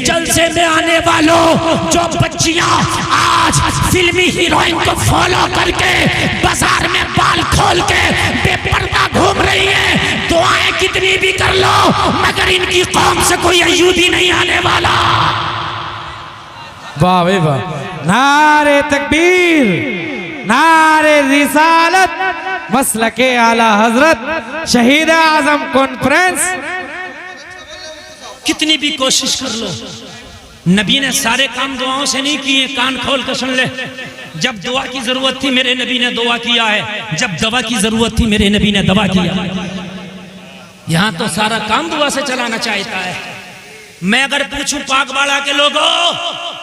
जलसे में आने वालों, जो बच्चियां आज फिल्मी हीरोइन को फॉलो करके बाजार में बाल खोल के बेपर्दा घूम रही है, दुआएं कितनी भी कर लो मगर इनकी कौम से कोई अय्यूबी नहीं आने वाला। वाह भाई वाह, नारे तकबीर, नारे रिसालत, मसलके आला हजरत शहीद आजम कॉन्फ्रेंस। कितनी भी कोशिश कर लो, नबी ने सारे काम दुआओं से नहीं किए। कान खोल कर सुन ले, जब दुआ की जरूरत थी मेरे नबी ने दुआ किया है, जब दवा की जरूरत थी मेरे नबी ने दवा किया। यहां तो सारा काम दुआ से चलाना चाहता है। मैं अगर पूछूं पाकबाड़ा के लोगों,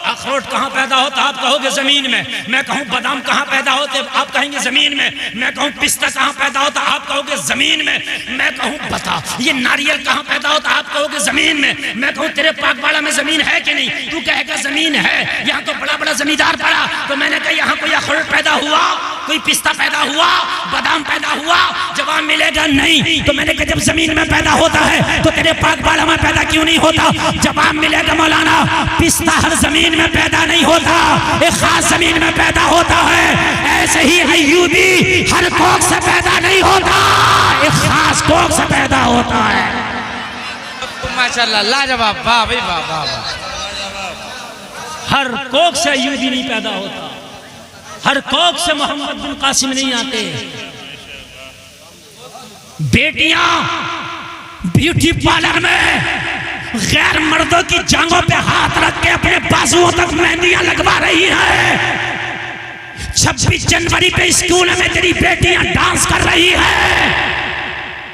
अखरोट कहाँ पैदा होता, आप कहोगे जमीन में। मैं कहूँ बादाम कहाँ पैदा होते, आप कहेंगे जमीन में। मैं कहूँ पिस्ता कहाँ पैदा होता, आप कहोगे जमीन में। मैं कहूँ बता ये नारियल कहाँ पैदा होता, आप कहोगे जमीन में। मैं कहूँ तेरे पाकबाड़ा में जमीन है कि नहीं, तू कहेगा जमीन है। यहाँ तो बड़ा बड़ा जमींदार पड़ा, तो मैंने कहा यहाँ कोई अखरोट पैदा हुआ, कोई पिस्ता पैदा हुआ, बादाम पैदा हुआ? जवाब मिलेगा नहीं। तो मैंने कहा जब जमीन में पैदा होता है तो तेरे पाकबाड़ा में पैदा क्यों नहीं होता? जवाब मिलेगा मौलाना पिस्ता हर जमीन में पैदा नहीं होता, एक खास जमीन में पैदा होता है। ऐसे ही अय्यूबी हर कोख से पैदा नहीं होता, एक खास कोख से पैदा होता है। माशाल्लाह, लाजवाब, वाह भाई वाह वाह वाह। हर कोख से अय्यूबी नहीं पैदा होता, हर कोख से मोहम्मद बिन कासिम नहीं आते। बेटियां ब्यूटी पार्लर में गैर मर्दों की जांघों पे हाथ रख के अपने बाजुओं तक मेहंदियां लगवा रही है। 26 जनवरी पे स्कूल में तेरी बेटियां डांस कर रही है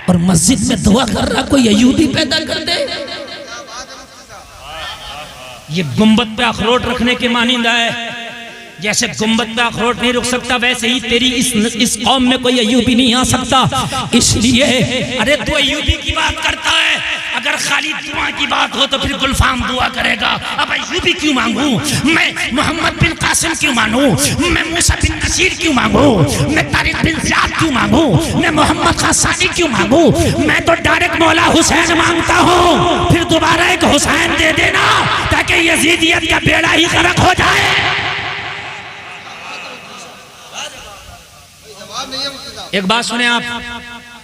और मस्जिद में दुआ कर रहा कोई अय्यूबी पैदा कर दे। ये गुंबद पे अखरोट रखने के मानिंदा है। जैसे गुंबद पे अखरोट नहीं रुक सकता, वैसे ही तेरी इस कौम में कोई अय्यूबी नहीं आ सकता। इसलिए अरे तू अय्यूबी की बात करता है, अगर खाली दुआ की बात हो तो फिर गुलफाम दुआ करेगा। अब अय्यूबी क्यों मांगू मैं, मोहम्मद बिन कासिम क्यों मांगू मैं, मूसा बिन नसीर क्यों मांगू मैं, तारिक बिन ज़ियाद क्यों मांगू मैं, मोहम्मद खासानी क्यों मांगू? मैं तो डायरेक्ट मौला हुसैन मांगता हूँ। फिर दोबारा एक हुसैन दे देना ताकि यजीदियत का बेड़ा ही गर्क हो जाए। एक बात सुने आप,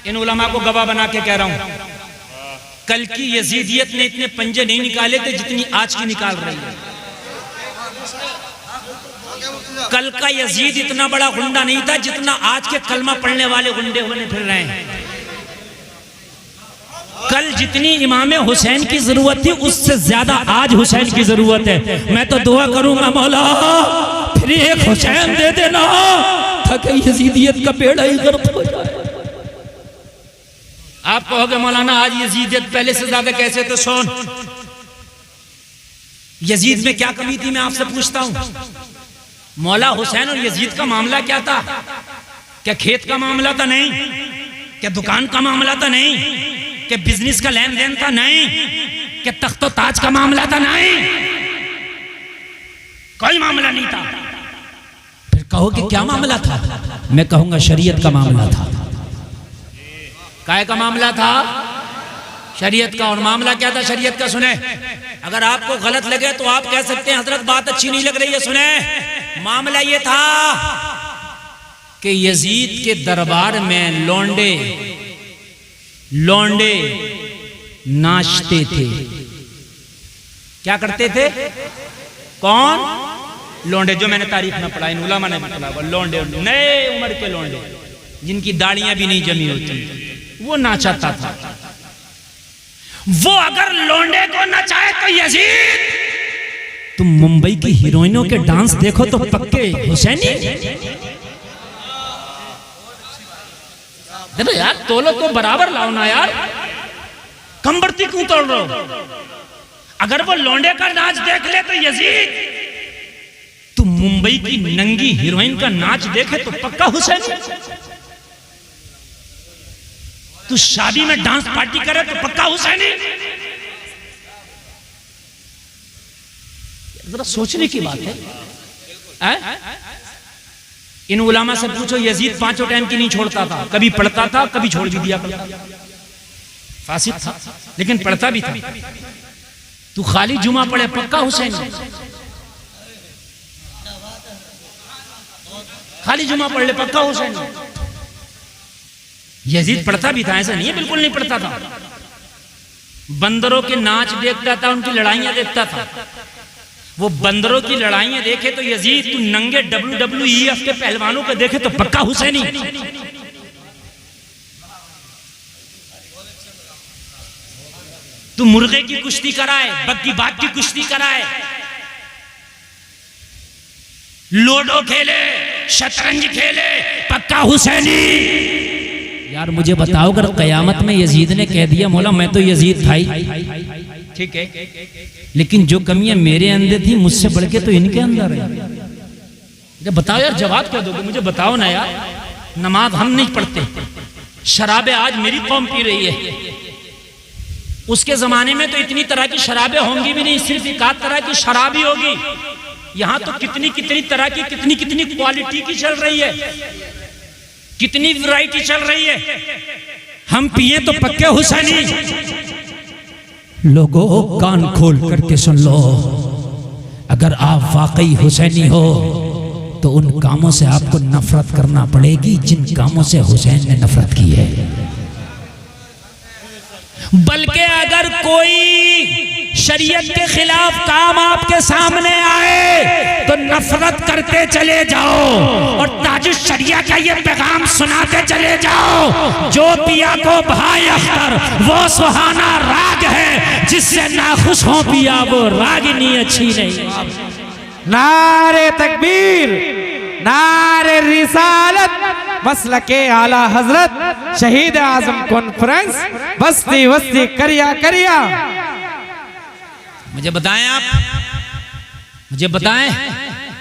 इन उलमा को गवाह बना के कह रहा हूं, कल की यजीदियत ने इतने पंजे नहीं निकाले थे जितनी आज की निकाल रही है। कल का यजीद इतना बड़ा गुंडा नहीं था जितना आज के कलमा पढ़ने वाले गुंडे होने फिर रहे हैं। कल जितनी इमाम हुसैन की जरूरत थी उससे ज्यादा आज हुसैन की जरूरत है। मैं तो दुआ करूंगा मौला फिर एक हुसैन दे देना ताकि यजीदियत का बेड़ा ही गर्क हो जाए। आप कहोगे मौलाना आज यजीदियत पहले से ज्यादा कैसे? तो सुन, यजीद में क्या कमी थी मैं आपसे पूछता हूं। मौला हुसैन और यजीद का मामला क्या था? क्या खेत का मामला था? नहीं। क्या दुकान का मामला था? नहीं। क्या बिजनेस का लेन देन था? नहीं। क्या तख्तो ताज का मामला था? नहीं, कोई मामला नहीं था। फिर कहो कि क्या मामला था? मैं कहूंगा शरीयत का मामला था। काय का मामला था? शरीयत का। और मामला क्या था शरीयत का? सुने, अगर आपको गलत लगे तो आप कह सकते हैं हजरत बात अच्छी नहीं लग रही है। सुने, मामला ये था कि यजीद के दरबार में लौंडे नाचते थे। क्या करते थे? कौन? लौंडे। जो मैंने तारीख में पढ़ा, इन उलमा ने भी पढ़ा, लौंडे, नए उम्र के लौंडे जिनकी दाढ़ियां भी नहीं जमी होती, वो नाचाता था। वो अगर लौंडे को नचाए तो यजीद, तुम मुंबई की हीरोइनों के डांस देखो तो पक्के हुसैनी। देखो यार, तोलो तो बराबर लाओ ना यार, कम बढ़ती क्यों तोड़ रहे हो? अगर वो लौंडे का नाच देख ले तो यजीद, तुम मुंबई की नंगी हीरोइन का नाच देखे तो पक्का हुसैनी। तू शादी में डांस पार्टी करे तो पक्का हुसैनी। जरा सोचने की बात है। इन उलामा से पूछो, यजीद 5 टाइम की नहीं छोड़ता था, कभी पढ़ता था कभी छोड़ भी दिया करता। फासिक था लेकिन पढ़ता भी था। तू खाली जुमा पढ़े पक्का हुसैन, खाली जुमा पढ़ ले पक्का हुसैन। यजीद पढ़ता भी था, ऐसा नहीं है बिल्कुल नहीं पढ़ता था। बंदरों के नाच देखता था, उनकी लड़ाइयां देखता था। वो बंदरों की लड़ाइयां देखे तो यजीद, तू नंगे WWEF के पहलवानों को देखे तो पक्का हुसैनी। तू मुर्गे की कुश्ती कराए, बग्गी बाग की कुश्ती कराए, लूडो खेले, शतरंज खेले, पक्का हुसैनी। यार मुझे बताओ, अगर कयामत में यजीद ने कह दिया मौला मैं तो यजीद था ही, ठीक है, लेकिन जो कमियां मेरे अंदर थी मुझसे बढ़ के तो इनके अंदर है, जब बताओ यार, जवाब क्या दोगे मुझे बताओ ना यार। नमाज हम नहीं पढ़ते, शराबें आज मेरी कौम पी रही है, उसके जमाने में तो इतनी तरह की शराबें होंगी भी नहीं, सिर्फ एक आध तरह की शराब ही होगी। यहां तो कितनी कितनी तरह की, कितनी कितनी क्वालिटी की चल रही है, कितनी वैरायटी चल रही है। हम पिए तो पक्के हुसैनी। लोगों कान खोल करके सुन लो, अगर आप वाकई हुसैनी हो तो उन कामों से आपको नफरत करना पड़ेगी जिन कामों से हुसैन ने नफरत की है। बल्कि अगर कोई शरीयत के खिलाफ काम आपके सामने आए तो नफरत करते चले जाओ और ताजुश शरिया का ये पैगाम सुनाते चले जाओ, जो पिया को भाई अख्तर वो सुहाना राग है, जिससे नाखुश हो पिया वो रागिनी अच्छी नहीं। नारे तकबीर, नारे रिसालत, मसलके आला हजरत शहीद आजम कॉन्फ्रेंस, बस्ती बस्ती करिया करिया। मुझे बताएं आप, मुझे बताएं,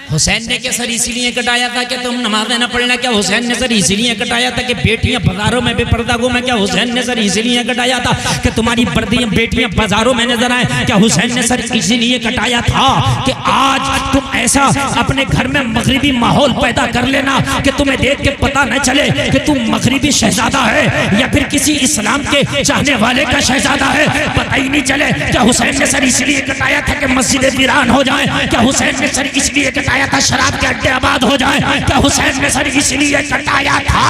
हुसैन ने क्या सर इसीलिए कटाया था कि तुम नमाज़ें न पढ़ना? क्या हुसैन ने सर इसीलिए कटाया था कि बेटियां बाजारों में बेपर्दा घूमें? क्या हुसैन ने सर इसीलिए कटाया था कि तुम्हारी बेटियां बाजारों में नजर आए? क्या हुसैन ने सर इसीलिए कटाया था कि आज तुम ऐसा अपने घर में मगरिबी माहौल पैदा कर लेना कि तुम्हें देख के पता न चले कि तुम मगरिबी शहजादा है या फिर किसी इस्लाम के चाहने वाले का शहजादा है, पता ही नहीं चले? क्या हुसैन ने सर इसलिए कटाया था कि मस्जिदें वीरान हो जाए? क्या हुसैन ने सर इसलिए कटाया था शराब के अड्डे आबाद हो जाए? क्या हुसैन ने सर इसलिए कटाया था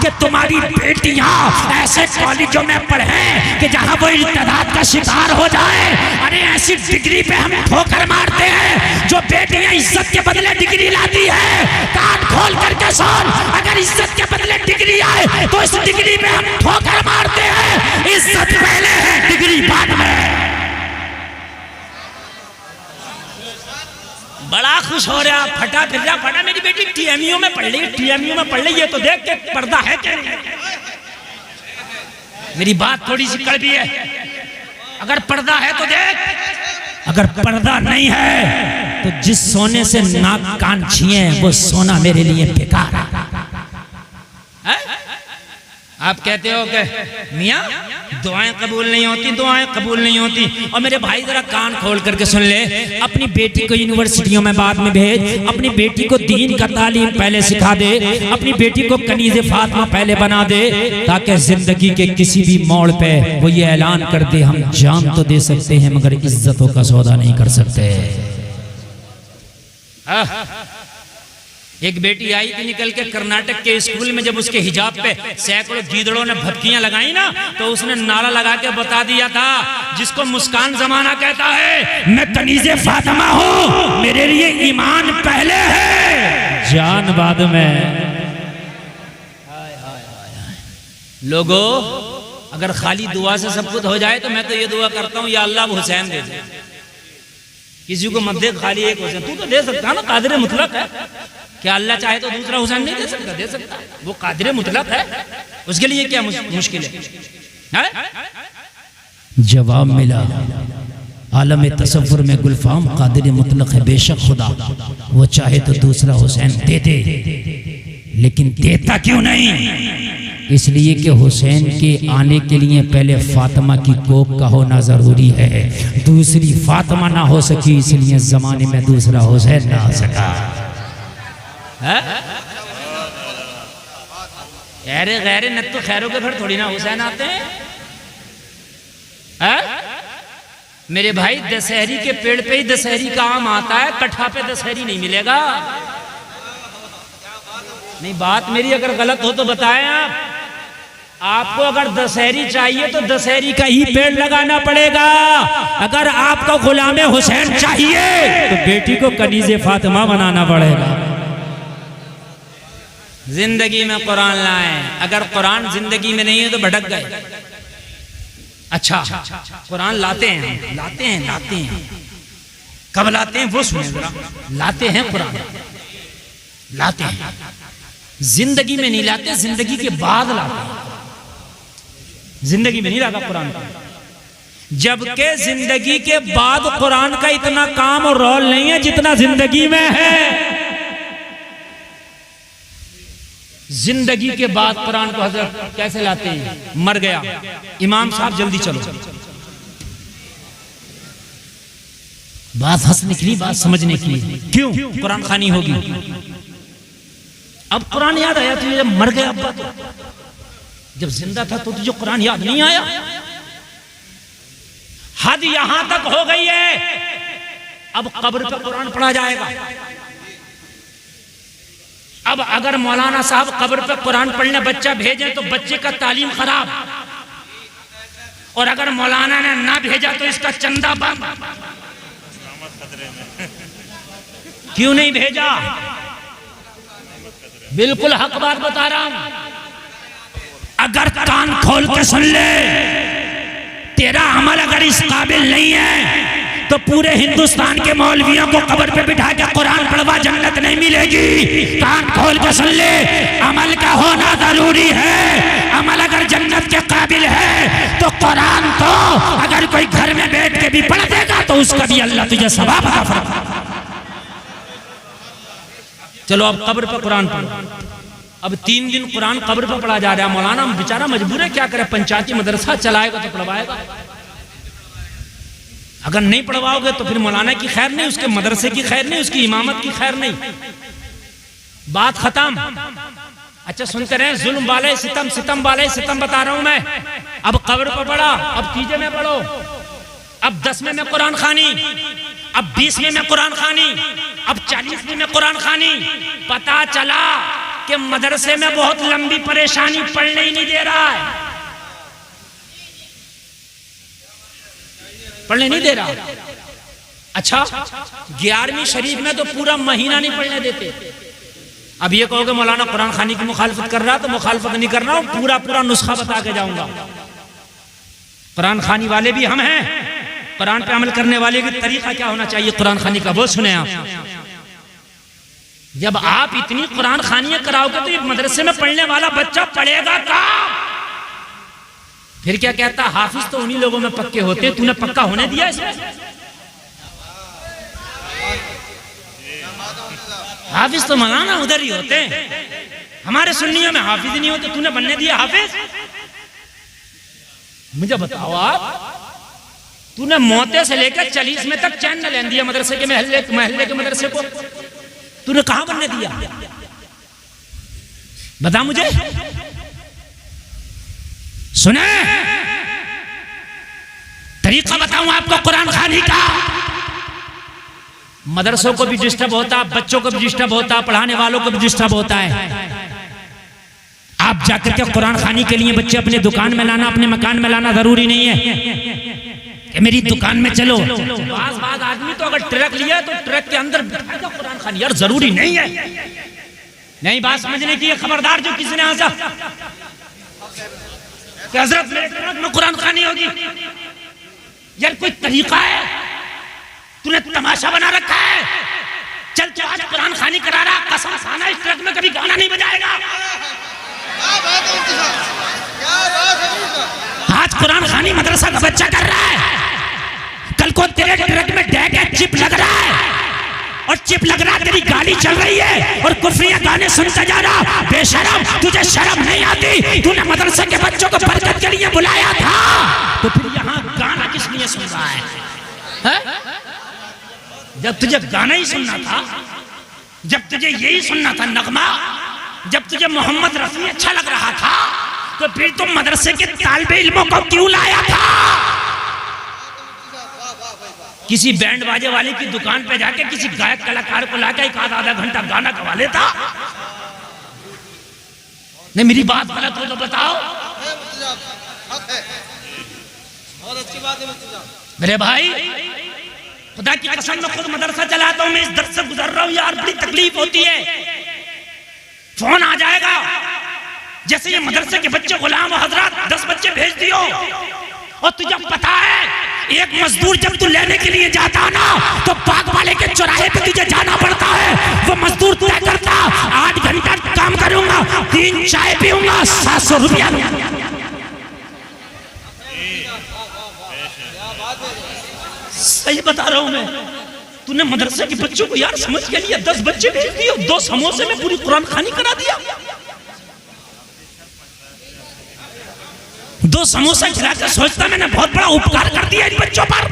कि तुम्हारी बेटियां ऐसे कॉलेजों में पढ़े कि जहां वो इर्तिदाद का शिकार हो जाए? अरे ऐसी डिग्री पे हम ठोकर मारते हैं, जो बेटियां इज्जत के बदले डिग्री लाती है। कान खोल करके सुन, अगर इज्जत के बदले डिग्री आए तो इस डिग्री पे हम ठोकर मारते हैं। इज्जत पहले है, डिग्री बाद में। बड़ा खुश हो रहा, फटा फिर रहा, फटा मेरी बेटी TMU में पढ़ रही है, TMU में पढ़ रही है, तो देख के पर्दा है क्या? मेरी बात थोड़ी सी कड़वी है, अगर पर्दा है तो देख, अगर पर्दा नहीं है तो जिस सोने से नाक कान छिए वो सोना मेरे लिए बेकार है। आप कहते हो कि मियाँ दुआएं कबूल नहीं होती, दुआएं कबूल नहीं होती। और मेरे भाई जरा कान खोल करके सुन ले, अपनी बेटी को यूनिवर्सिटियों में बाद में भेज, अपनी बेटी को दीन का तालीम पहले सिखा दे, अपनी बेटी को कनीज़े फातिमा पहले बना दे, ताकि जिंदगी के किसी भी मोड़ पे वो ये ऐलान कर दे हम जान तो दे सकते हैं मगर इज्जतों का सौदा नहीं कर सकते। एक बेटी आई थी निकल के कर्नाटक के स्कूल में, जब उसके हिजाब पे सैकड़ों गीदड़ों ने भपकियां लगाई ना, तो उसने नारा लगा के बता दिया था, जिसको मुस्कान जमाना कहता है, मैं कनीज़े फातिमा हूं, मेरे लिए ईमान पहले है, जान बाद में। लोगों अगर खाली दुआ से सब कुछ हो जाए तो मैं तो ये दुआ करता हूं, या अल्लाह हुसैन दे दे, किसी को मत दे, खाली एक हुसैन। तू तो दे सकता ना, कादिर मुतलक है। क्या अल्लाह चाहे तो दूसरा हुसैन नहीं दे सकता? दे सकता, वो कादिर मुतलक है, उसके लिए क्या मुश्किल है? जवाब मिला, आलम तसव्वुर में गुलफाम कादिर मुतलक है, बेशक खुदा वो चाहे तो दूसरा हुसैन दे दे, लेकिन देता क्यों नहीं? इसलिए कि हुसैन के आने के लिए पहले फातिमा की कोख का होना जरूरी है। दूसरी फातिमा ना हो सकी, इसलिए जमाने में दूसरा हुसैन ना आ सका। अरे गैर न तो खैरों के घर थोड़ी ना हुसैन आते हैं। मेरे भाई दशहरी के पेड़ पे ही दशहरी का आम आता है, कट्ठा पे दशहरी नहीं मिलेगा। नहीं, बात मेरी अगर गलत हो तो बताएं आप। आपको अगर दशहरी चाहिए तो दशहरी का ही पेड़ लगाना पड़ेगा। अगर आपको गुलाम हुसैन चाहिए तो बेटी को कनीज़े फातिमा बनाना पड़ेगा। जिंदगी में कुरान लाएं। अगर कुरान जिंदगी में नहीं है तो भटक गए। अच्छा, कुरान लाते हैं। कब लाते हैं वो सुने जरा। लाते हैं कुरान, लाते हैं, जिंदगी में नहीं लाते, जिंदगी के बाद लाते हैं। जिंदगी में नहीं लाता कुरान का, जबकि जिंदगी के बाद कुरान का इतना काम और रोल नहीं है जितना जिंदगी में है। जिंदगी के बाद कुरान को हजरत कैसे लाते हैं? मर गया इमाम साहब, जल्दी चलो। बात हंस निकली, बात समझने की। क्यों? कुरान खानी होगी। अब कुरान याद आया तुझे जब मर गया अब्बा, तो जब जिंदा था तो तुझे कुरान याद नहीं आया? हद यहां तक हो गई है, अब कब्र पर कुरान पढ़ा जाएगा। अब अगर मौलाना साहब कब्र पर कुरान पढ़ने बच्चा भेजें तो बच्चे का तालीम खराब, और अगर मौलाना ने ना भेजा तो इसका चंदा बंद। क्यों नहीं भेजा? बिल्कुल हक बात बता रहा हूं। अगर कान खोल के सुन ले, तेरा अमल अगर इस काबिल नहीं है तो पूरे हिंदुस्तान के मौलवियों को कब्र पे बिठा के कुरान पढ़वा, जन्नत नहीं मिलेगी। कान खोल के सुन ले, अमल का होना जरूरी है। अमल अगर जन्नत के काबिल है तो कुरान तो अगर कोई घर में बैठ के भी पढ़ देगा तो उसका भी अल्लाह तुझे सवाब अता फरमाएगा। चलो अब कब्र पर कुरान पढ़ो। अब 3 दिन कुरान कब्र पर पढ़ा जा रहा है। मौलाना बेचारा मजबूर है, क्या करे? पंचायती मदरसा चलाएगा तो पढ़वाएगा। अगर नहीं पढ़वाओगे तो फिर मौलाना की खैर नहीं, उसके मदरसे की खैर नहीं, उसकी इमामत की खैर नहीं। बात खत्म। अच्छा सुनते रहे, जुल्म वाले सितम, सितम वाले सितम बता रहा हूं मैं। अब कब्र पर पढ़ा, अब तीजे में पढ़ो, अब 10वें में कुरान खानी, अब 20वें में कुरान खानी, अब 40वें में कुरान खानी। पता चला कि मदरसे में बहुत लंबी परेशानी, पढ़ने ही नहीं दे रहा है, पढ़ने नहीं दे रहा। अच्छा 11वीं शरीफ में तो पूरा महीना नहीं पढ़ने देते। अब ये कहोगे मौलाना कुरान खानी की मुखालफत कर रहा, तो मुखालफत नहीं कर रहा हूं, पूरा पूरा नुस्खा बता के जाऊंगा। कुरान खानी वाले भी हम हैं, कुरान पे अमल करने वाले का तरीका क्या होना चाहिए कुरान खानी का, वो सुने आप। जब आप इतनी कुरान खानियां कराओगे तो ये मदरसे में पढ़ने वाला बच्चा पढ़ेगा कहाँ? फिर क्या कहता, हाफिज तो उन्हीं लोगों में पक्के होते हैं, तूने पक्का होने दिया इसमें? हाफिज तो मौलाना उधर ही होते हैं, हमारे सुन्नियों में हाफिज नहीं होते, तूने बनने दिया हाफिज? मुझे बताओ आप, तूने मोते से लेकर 40 में तक चैन न लेन दिया मदरसे के महल्ले के मदरसे को, तूने कहां बनने दिया? बता मुझे। सुने, तरीका बताऊं आपको कुरान खानी का। मदरसों को भी डिस्टर्ब होता, बच्चों को भी डिस्टर्ब होता, पढ़ाने वालों को भी डिस्टर्ब होता है। आप जाकर के कुरान खानी के लिए बच्चे अपने दुकान में लाना, अपने मकान में लाना जरूरी नहीं है कि मेरी दुकान में चलो। बाज आदमी तो अगर ट्रक लिया तो ट्रक के अंदर बिठाएगा कुरान खानी, यार जरूरी नहीं है। नहीं बात समझने की, खबरदार जो किसी ने आजा कि हजरत मेरे ट्रक में कुरान खानी होगी, यार कोई तरीका है? तूने तमाशा बना रखा है। चल तो आज कुरान खानी करा रहा, कसम खाना इस ट्रक में कभी गाना नहीं बजाएगा। आज कुरान खानी मदरसा का बच्चा कर रहा है, कल को तेरे ट्रक में डैग है, चिप लग रहा है, और चिप लग रहा, तेरी गाड़ी चल रही है और कुफरिया गाने सुनता जा रहा। बेशरम, तुझे शर्म नहीं आती? तूने मदरसे के बच्चों को बरकत के लिए बुलाया था, तो फिर यहाँ गाना किस लिए सुन रहा है? जब तुझे गाना ही सुनना था, जब तुझे यही सुनना था नगमा, जब तुझे मोहम्मद रफी अच्छा लग रहा था, तो फिर तुम मदरसे के तालिबे इल्मों को क्यों लाया था? किसी बैंड बाजे वाले की दुकान पे जाके किसी गायक कलाकार को लाके एक आधा घंटा गाना गवा लेता। नहीं मेरी बात गलत हो तो बताओ। मेरे भाई खुदा की कसम मैं खुद मदरसा चलाता हूं, मैं इस दर्द से गुजर रहा हूं यार, बड़ी तकलीफ होती है। फोन आ जाएगा जैसे ये मदरसे के बच्चे गुलाम हजरत 10 बच्चे भेज दियो, और तुझे पता है एक मजदूर जब तू लेने के लिए जाता ना तो बाग वाले के चौराहे पे तुझे जाना पड़ता है। वो मजदूर तय करता 8 घंटा काम करूंगा, 3 चाय पीऊंगा, 700 रुपया लूंगा। सही बता रहा हूं मैं। तूने मदरसे के बच्चों को यार समझ के लिए 10 बच्चे भेज दिए, 2 समोसे में पूरी कुरान खानी करा दिया। 2 समोसा खिलाकर सोचता मैंने बहुत बड़ा उपकार कर दिया इन बच्चों पर।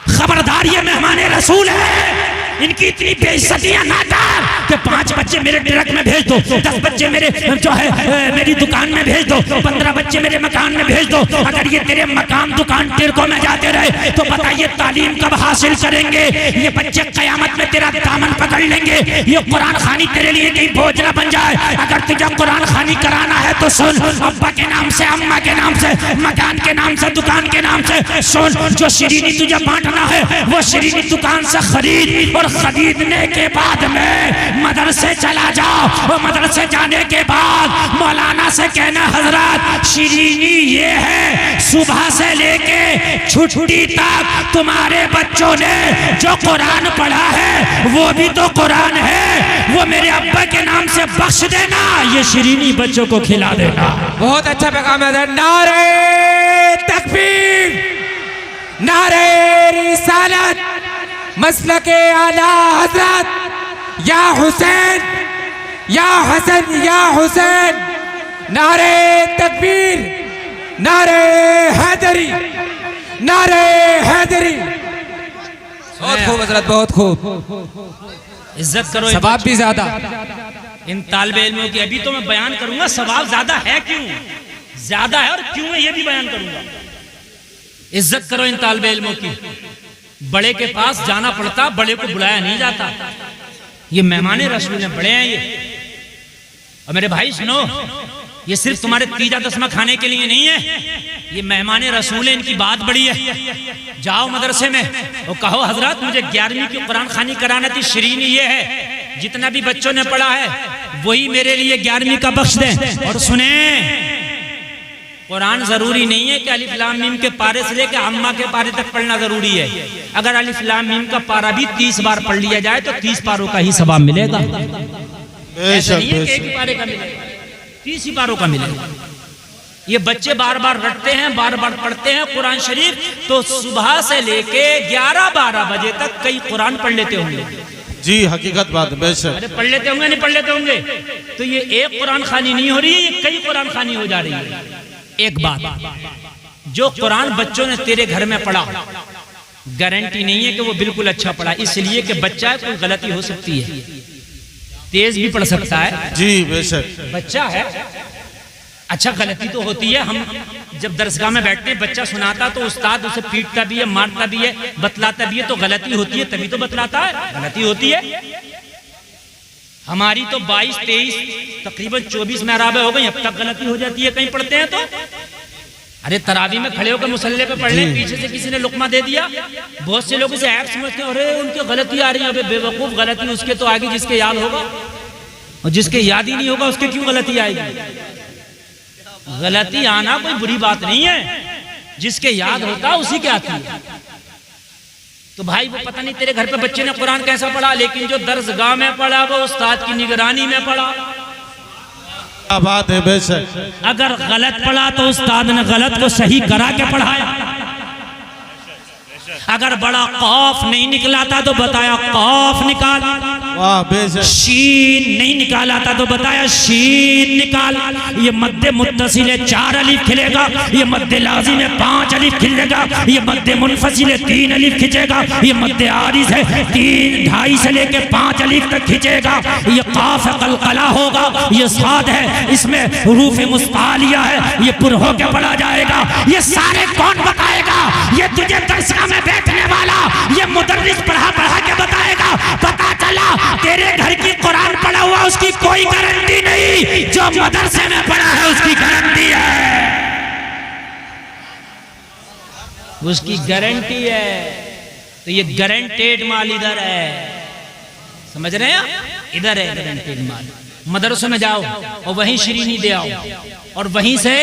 खबरदार ये मेहमान रसूल है, इनकी इतनी बेइज्जतियां ना कर कि 5 बच्चे मेरे ट्रक में भेज दो, 10 बच्चे मेरे जो है मेरी दुकान में भेज दो, 15 बच्चे मेरे मकान में भेज दो। अगर ये तेरे मकान दुकान टिरकों में जाते रहे तो बताइए तालीम कब हासिल करेंगे? ये बच्चे कयामत में तेरा दामन पकड़ लेंगे। ये कुरान खानी तेरे लिए कहीं बोझ ना बन जाए। अगर तुझे कुरान खानी कराना है तो सुन, अब्बा के नाम से, अम्मा के नाम से, मकान के नाम से, दुकान के नाम से सुन। जो शिरीनी तुझे बांटना है वो शिरीनी दुकान से खरीद, और खरीदने के बाद में मदरसे चला जाओ। और मदरसे जाने के बाद मौलाना से कहना हजरत शिरीनी ये है, सुबह से लेके छुट्टी तक तुम्हारे बच्चों ने जो कुरान पढ़ा है वो भी तो कुरान है, वो मेरे अब्बा के नाम से बख्श देना, ये शिरीनी बच्चों को खिला देना। बहुत अच्छा पैगाम है। नारे तकबीर, नारे रिसालत, मसलके आला हजरत, या हुसैन, या हसन, या हुसैन। नारे तकबीर, नारे हैदरी, नारे हैदरी। बहुत खूब हजरत, बहुत खूब। इज्जत करो, सवाब भी ज्यादा इन तालिब इल्मों की। अभी तो मैं बयान करूंगा सवाब ज्यादा है क्यों, ज्यादा है और क्यों है ये भी बयान करूंगा। इज्जत करो इन तालिब इल्मों की। बड़े के पास जाना पड़ता, बड़े को बुलाया नहीं जाता। ये मेहमान रसूल हैं, बड़े हैं ये। और मेरे भाई सुनो, ये सिर्फ तुम्हारे तीजा दसमा खाने के लिए नहीं है, ये मेहमान रसूल हैं, इनकी बात बड़ी है। जाओ मदरसे में और कहो हजरत मुझे 11वीं की कुरान खानी कराना थी, शिरीनी ये है, जितना भी बच्चों ने पढ़ा है वही मेरे लिए 11वीं का बख्श दें। और सुने, कुरान जरूरी नहीं है कि अलिफ लाम मीम के पारे से लेकर अम्मा के पारे तक पढ़ना जरूरी है। अगर अलिफ लाम मीम का पारा भी 30 बार पढ़ लिया जाए तो 30 पारों का ही सवाब मिलेगा। ऐसा नहीं है कि एक ही पारे का मिलेगा, 30 ही पारों का मिलेगा। ये बच्चे बार बार रटते हैं, बार बार पढ़ते हैं कुरान शरीफ, तो सुबह से लेके 11-12 बजे तक कई कुरान पढ़ लेते होंगे। जी हकीकत बात है, बेशक। अरे पढ़ लेते होंगे, नहीं पढ़ लेते होंगे? तो ये एक कुरान खानी नहीं हो रही है, ये कई कुरान खानी हो जा रही है। एक बात, जो कुरान बच्चों ने तेरे घर में पढ़ा गारंटी नहीं है कि वो बिल्कुल अच्छा पढ़ा, इसलिए कि बच्चा है, कोई गलती हो सकती है, तेज भी पढ़ सकता है। जी बेशक, बच्चा है, अच्छा गलती तो होती है। हम जब दरसगाह में बैठते हैं, बच्चा सुनाता तो उस्ताद उसे पीटता भी है, मारता भी है, बतलाता भी है, तो गलती होती है, तभी तो बतलाता है, गलती होती है। हमारी तो 22-23 तकरीबन 24 महराबें हो गई, अब तक गलती हो जाती है कहीं पढ़ते हैं तो। अरे तरावी में खड़े होकर मुसल्ले पे पढ़ ले, पीछे से किसी ने लुकमा दे दिया, बहुत से लोग इसे ऐप समझते हैं, अरे उनकी गलती आ रही है। अबे बेवकूफ, गलती उसके तो आगे जिसके याद होगा, और जिसके याद ही नहीं होगा उसके क्यों गलती आएगी? गलती आना कोई बुरी बात नहीं है, जिसके याद होता है उसी के आती है। तो भाई वो पता नहीं तेरे घर पे बच्चे ने कुरान कैसा पढ़ा, लेकिन जो दरसगाह में पढ़ा वो उस्ताद की निगरानी में पढ़ा। क्या बात है, बेशक। अगर गलत पढ़ा तो उस्ताद ने गलत को सही करा के पढ़ाया। अगर बड़ा खौफ नहीं निकला था तो बताया खौफ निकाल। वाह बेशक शीन नहीं निकाला था तो बताया शीन निकाल। ये मध्य मुत्तसिल है 4 अलिफ खिलेगा, ये मध्य लाजिम है 5 अलिफ खिलेगा, ये मध्य मुनफसिल है 3 अलिफ खिंचेगा, ये मध्य आरिज है 2.5 से लेके 5 अलिफ तक खिंचेगा। ये काफ कलकला होगा, ये साद है, इसमें रूफ मुस्तालिया है, ये पुर होके पढ़ा जाएगा। ये सारे कौन बताएगा? ये तुझे दरसगाह में बैठने वाला ये मुदर्रिस पढ़ा के बताएगा। पता चला तेरे घर की कुरान पढ़ा हुआ उसकी कोई गारंटी नहीं, जो मदरसे में पढ़ा है उसकी गारंटी है, उसकी गारंटी है। तो ये गारंटेड माल इधर है, समझ रहे हैं? इधर है गारंटेड माल। मदरसों में जाओ और वहीं श्रीनी दे आओ और वहीं से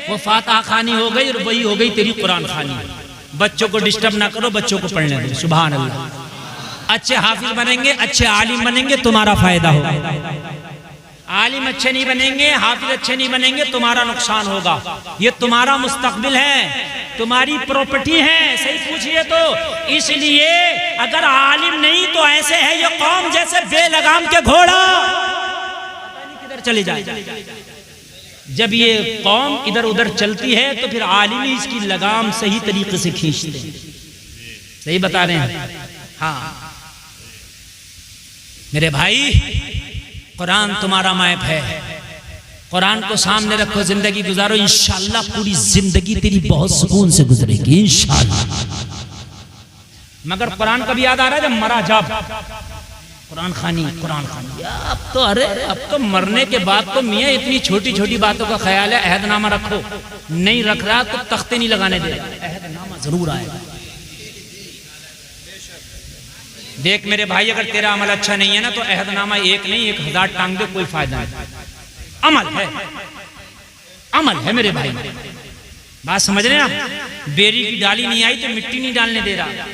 वो फातिहा खानी हो गई और वही हो गई तेरी कुरान खानी। बच्चों को डिस्टर्ब ना करो, बच्चों को पढ़ने दो। सुभान अल्लाह। अच्छे हाफिज बनेंगे, अच्छे आलिम बनेंगे, तुम्हारा फायदा होगा। आलिम अच्छे नहीं बनेंगे, हाफिज अच्छे नहीं बनेंगे, तुम्हारा नुकसान होगा। ये तुम्हारा मुस्तकबिल है, तुम्हारी प्रॉपर्टी है। सही पूछिए तो। इसलिए अगर आलिम नहीं तो ऐसे है ये कौम जैसे बेलगाम के घोड़ा किधर चले जाए। जब ये कौम इधर उधर चलती है तो फिर आलिम ही इसकी लगाम सही तरीके से खींचते हैं। सही बता रहे हैं? हाँ मेरे भाई, कुरान तुम्हारा मैप है। कुरान को सामने रखो, जिंदगी गुजारो, इंशाअल्लाह पूरी जिंदगी तेरी बहुत सुकून से गुजरेगी इंशाअल्लाह। मगर कुरान कभी याद आ रहा है जब मरा, जब कुरान खानी अब तो अरे अब तो मरने के बाद तो मियाँ इतनी छोटी छोटी बातों का ख्याल है। अहदनामा रखो, नहीं रख रहा तो तख्ते नहीं लगाने दे रहा, अहदनामा जरूर आएगा। देख मेरे भाई, अगर तेरा अमल अच्छा नहीं है ना तो अहदनामा 1 नहीं 1000 टांग दे, कोई फायदा नहीं। अमल है, अमल है मेरे भाई। बात समझ रहे हैं आप? बेरी की डाली नहीं आई तो मिट्टी नहीं डालने दे रहा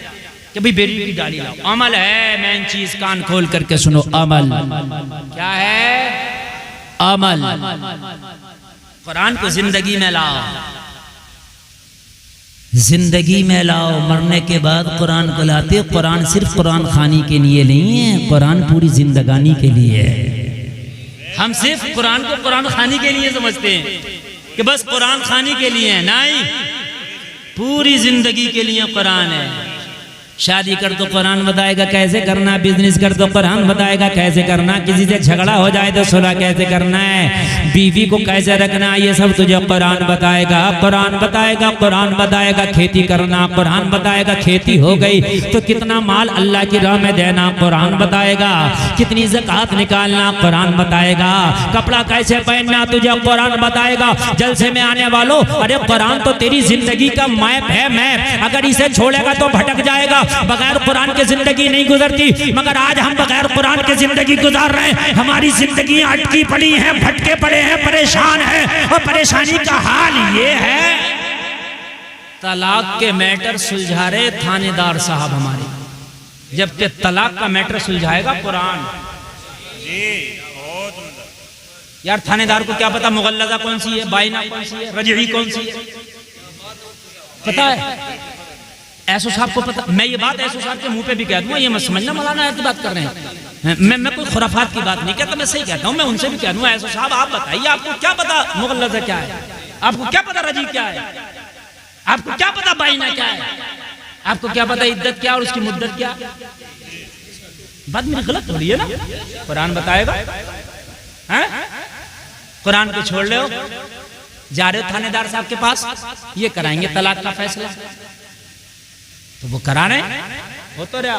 कि भाई बेरी की डाली लाओ। अमल है, मेन चीज कान खोल करके सुनो। अमल क्या है? अमल। कुरान को जिंदगी में लाओ, जिंदगी में लाओ। मरने के बाद कुरान को लाते। कुरान सिर्फ कुरान खानी के लिए नहीं है, कुरान पूरी जिंदगानी के लिए है। हम सिर्फ कुरान को कुरान खानी के लिए समझते हैं कि बस कुरान खानी के लिए है, नहीं, पूरी जिंदगी के लिए कुरान है। शादी कर तो कुरान बताएगा कैसे करना, बिजनेस कर तो कुरान बताएगा कैसे करना, किसी से झगड़ा हो जाए तो सुलह कैसे करना है, बीवी को कैसे रखना, ये सब तुझे कुरान बताएगा। कुरान बताएगा, कुरान बताएगा खेती करना, कुरान बताएगा खेती हो गई तो कितना माल अल्लाह की राह में देना, कुरान बताएगा। कितनी ज़कात निकालना, कुरान बताएगा। कपड़ा कैसे पहनना, तुझे कुरान बताएगा। जलसे में आने वालों, अरे कुरान तो तेरी जिंदगी का मैप है, मैप। अगर इसे छोड़ेगा तो भटक जाएगा। बगैर कुरान के जिंदगी नहीं गुजरती, मगर आज हम बगैर कुरान के जिंदगी गुजार रहे हैं। हमारी जिंदगी अटकी पड़ी है, भटके पड़े हैं, परेशान है। और परेशानी का हाल ये है, तलाक के मैटर सुलझा रहे थानेदार साहब हमारे, जबकि तलाक का मैटर सुलझाएगा कुरान। यार थानेदार को क्या पता मुगल्लजा कौन सी है, बाइना कौन सी है, रजई कौन सी है, पता है? ऐसो साहब को पता। मैं ये बात ऐसो साहब के मुंह पे भी कह दूंगा, ये मत समझना मौलाना की बात कर रहे हैं। मैं कोई खुराफात की बात नहीं कहता, मैं सही कहता हूँ। मैं उनसे भी कह दूंगा, ऐसो साहब आप बताइए, आपको क्या पता मुगल्लज़ा क्या है, आपको क्या पता रजी क्या है, आपको क्या पता बाइना क्या है, आपको क्या पता इद्दत क्या और उसकी मुद्दत क्या? बात मेरी गलत हो रही है ना? कुरान बताएगा। कुरान को छोड़ लो, जा रहे हो थानेदार साहब के पास, ये कराएंगे तलाक का फैसला, तो वो करा रहे हो तो रहा।